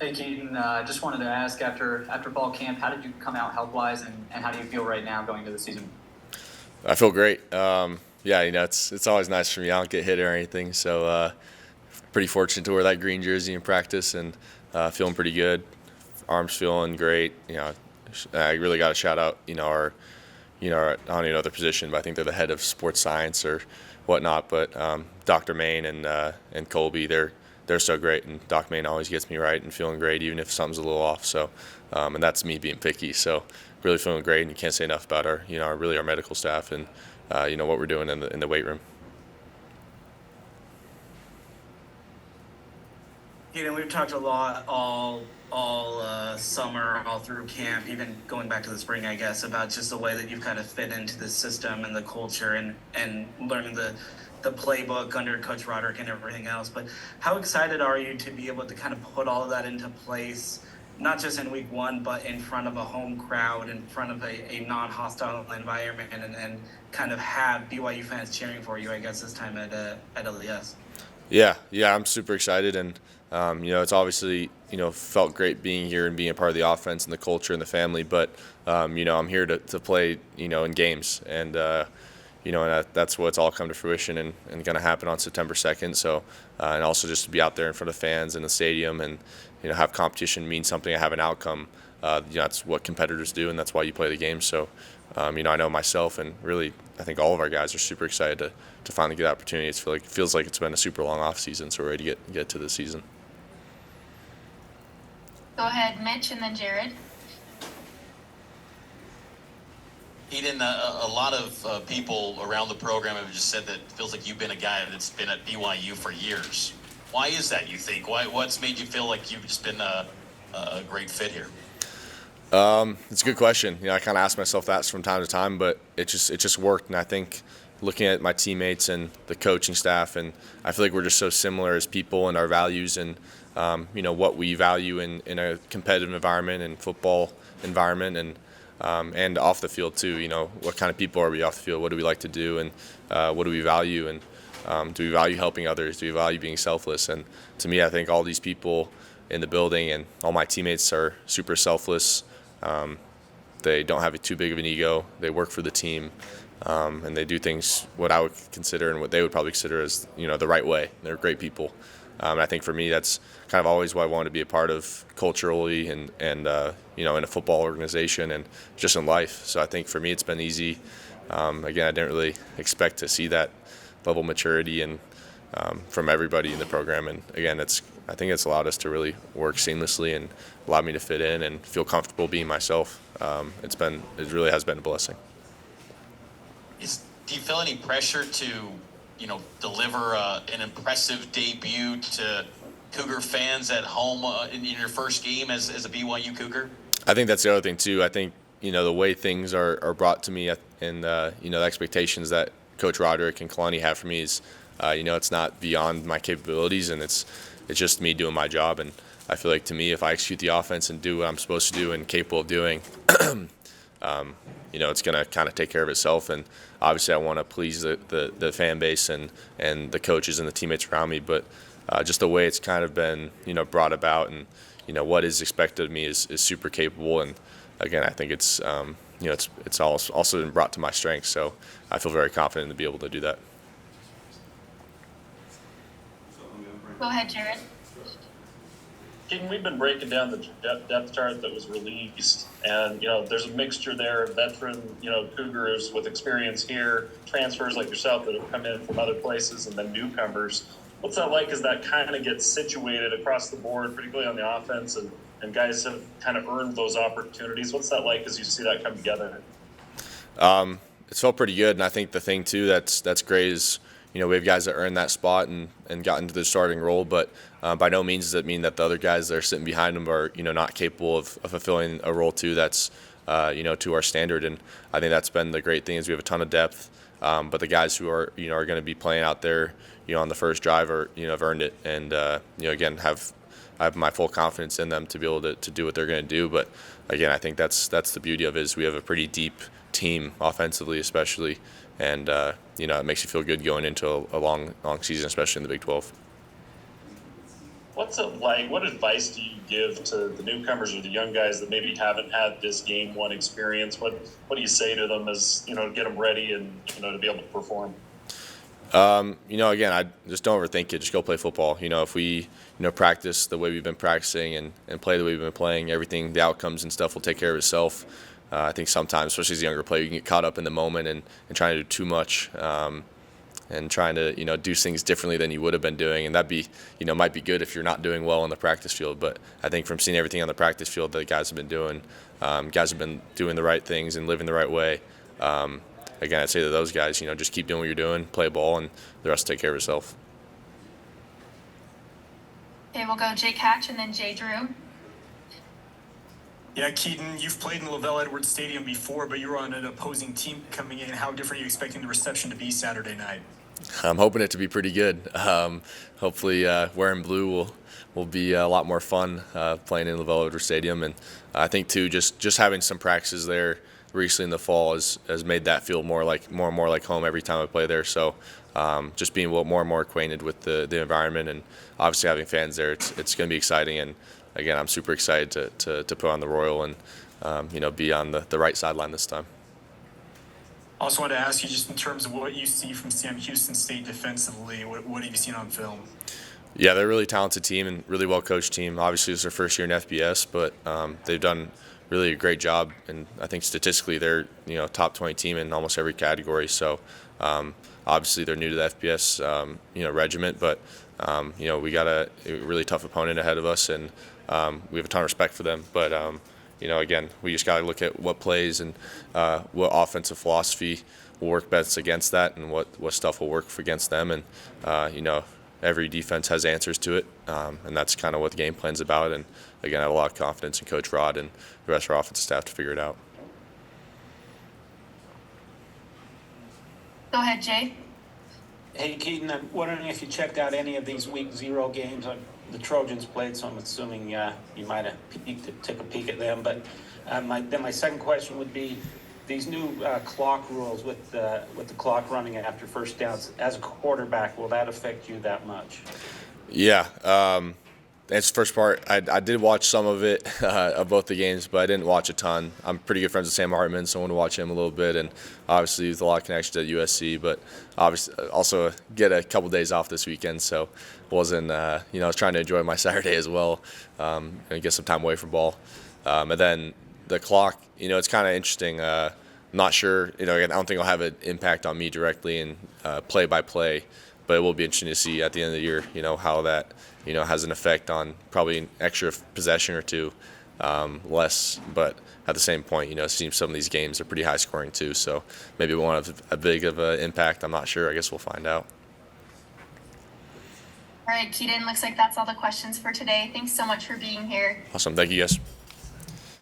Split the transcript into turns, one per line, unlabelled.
Hey, Keaton, just wanted to ask after fall camp, how did you come out health-wise, and how do you feel right now going into the season?
I feel great. Yeah, it's always nice for me. I don't get hit or anything, so pretty fortunate to wear that green jersey in practice and feeling pretty good. Arms feeling great. I really got to shout out, I don't even know their position, but I think they're the head of sports science or whatnot. But Dr. Main and Colby, they're so great, and Doc Main always gets me right and feeling great, even if something's a little off. So, and that's me being picky. So, really feeling great, and you can't say enough about our medical staff and what we're doing in the weight room.
We've talked a lot all summer, all through camp, even going back to the spring, I guess, about just the way that you've kind of fit into the system and the culture and learning the playbook under Coach Roderick and everything else. But how excited are you to be able to kind of put all of that into place, not just in week one, but in front of a home crowd, in front of a non-hostile environment, and kind of have BYU fans cheering for you, I guess, this time at LES?
Yeah, I'm super excited, and it's obviously felt great being here and being a part of the offense and the culture and the family. But I'm here to play in games, and that's what's all come to fruition and going to happen on September 2nd. So and also just to be out there in front of fans in the stadium and have competition mean something, have an outcome. That's what competitors do, and that's why you play the game. So I know myself, and really I think all of our guys are super excited to finally get opportunities. Feels like it's been a super long off season, so we're ready to get to the season.
Go ahead, Mitch, and then Jared.
Eden, a lot of people around the program have just said that it feels like you've been a guy that's been at BYU for years. Why is that, you think? What's made you feel like you've just been a great fit here?
It's a good question. I kind of ask myself that from time to time, but it just worked. And I think looking at my teammates and the coaching staff, and I feel like we're just so similar as people and our values and what we value in a competitive environment and football environment and off the field too. What kind of people are we off the field? What do we like to do, and what do we value? And do we value helping others? Do we value being selfless? And to me, I think all these people in the building and all my teammates are super selfless. They don't have too big of an ego. They work for the team, and they do things what I would consider and what they would probably consider as the right way. They're great people. And I think for me, that's kind of always what I wanted to be a part of culturally and in a football organization and just in life. So I think for me, it's been easy. Again, I didn't really expect to see that level of maturity and from everybody in the program. And again, I think it's allowed us to really work seamlessly and allowed me to fit in and feel comfortable being myself. It really has been a blessing.
Do you feel any pressure to deliver an impressive debut to Cougar fans at home in your first game as a BYU Cougar?
I think that's the other thing too. I think the way things are brought to me and the expectations that Coach Roderick and Kalani have for me is it's not beyond my capabilities, and it's just me doing my job. And I feel like to me, if I execute the offense and do what I'm supposed to do and capable of doing, it's going to kind of take care of itself. And obviously I want to please the fan base and the coaches and the teammates around me, but just the way it's kind of been brought about and what is expected of me is super capable. And again, I think it's also been brought to my strengths, so I feel very confident to be able to do that.
Go ahead, Jared.
We've been breaking down the depth chart that was released, and there's a mixture there of veteran Cougars with experience here, transfers like yourself that have come in from other places, and then newcomers. What's that like as that kind of gets situated across the board, particularly on the offense, and guys have kind of earned those opportunities? What's that like as you see that come together?
It's felt pretty good, and I think the thing too that's great is we have guys that earned that spot and got into the starting role, but by no means does it mean that the other guys that are sitting behind them are not capable of fulfilling a role too that's to our standard. And I think that's been the great thing is we have a ton of depth, but the guys who are are going to be playing out there on the first drive are have earned it, and again I have my full confidence in them to be able to do what they're going to do. But again, I think that's the beauty of it is we have a pretty deep team offensively, especially, and it makes you feel good going into a long season, especially in the Big 12.
What's it like? What advice do you give to the newcomers or the young guys that maybe haven't had this game one experience? What do you say to them as, to get them ready and, to be able to perform?
Again, I just don't overthink it. Just go play football. If we, practice the way we've been practicing and play the way we've been playing, everything, the outcomes and stuff will take care of itself. I think sometimes, especially as a younger player, you can get caught up in the moment and trying to do too much and trying to, do things differently than you would have been doing. And that'd be, might be good if you're not doing well on the practice field. But I think from seeing everything on the practice field that the guys have been doing, the right things and living the right way. Again, I'd say to those guys, just keep doing what you're doing, play ball, and the rest will take care of itself.
Okay, we'll go Jake Hatch and then Jay Drew.
Yeah, Kedon, you've played in Lavelle Edwards Stadium before, but you're on an opposing team coming in. How different are you expecting the reception to be Saturday night?
I'm hoping it to be pretty good. Hopefully, wearing blue will be a lot more fun playing in Lavelle Edwards Stadium, and I think too, just having some practices there recently in the fall has made that feel more and more like home every time I play there. So just being more and more acquainted with the environment and obviously having fans there, it's going to be exciting. And again, I'm super excited to put on the Royal and be on the right sideline this time.
Also wanted to ask you just in terms of what you see from Sam Houston State defensively, what have you seen on film?
Yeah, they're a really talented team and really well-coached team. Obviously, it's their first year in FBS, but they've done really a great job, and I think statistically they're top 20 team in almost every category. So obviously they're new to the FBS regiment, but we got a really tough opponent ahead of us, and we have a ton of respect for them. But again, we just got to look at what plays and what offensive philosophy will work best against that, and what stuff will work against them. And every defense has answers to it, and that's kind of what the game plan's about. And again, I have a lot of confidence in Coach Rod and the rest of our offensive staff to figure it out.
Go ahead, Jay.
Hey, Kedon, I'm wondering if you checked out any of these Week 0 games. The Trojans played, so I'm assuming you might have took a peek at them. But my second question would be, these new clock rules with the clock running after first downs, as a quarterback, will that affect you that much?
Yeah. That's the first part. I did watch some of it, of both the games, but I didn't watch a ton. I'm pretty good friends with Sam Hartman, so I want to watch him a little bit. And obviously, with a lot of connections at USC, but obviously also get a couple days off this weekend, so wasn't, I was trying to enjoy my Saturday as well and get some time away from ball. And then the clock, it's kind of interesting. Not sure, again, I don't think it'll have an impact on me directly in play by play, but it will be interesting to see at the end of the year, how that, has an effect on probably an extra possession or two less. But at the same point, it seems some of these games are pretty high scoring too, so maybe it won't have a big of an impact. I'm not sure. I guess we'll find out.
All right, Kedon, looks like that's all the questions for today. Thanks so much for being here.
Awesome. Thank you, guys.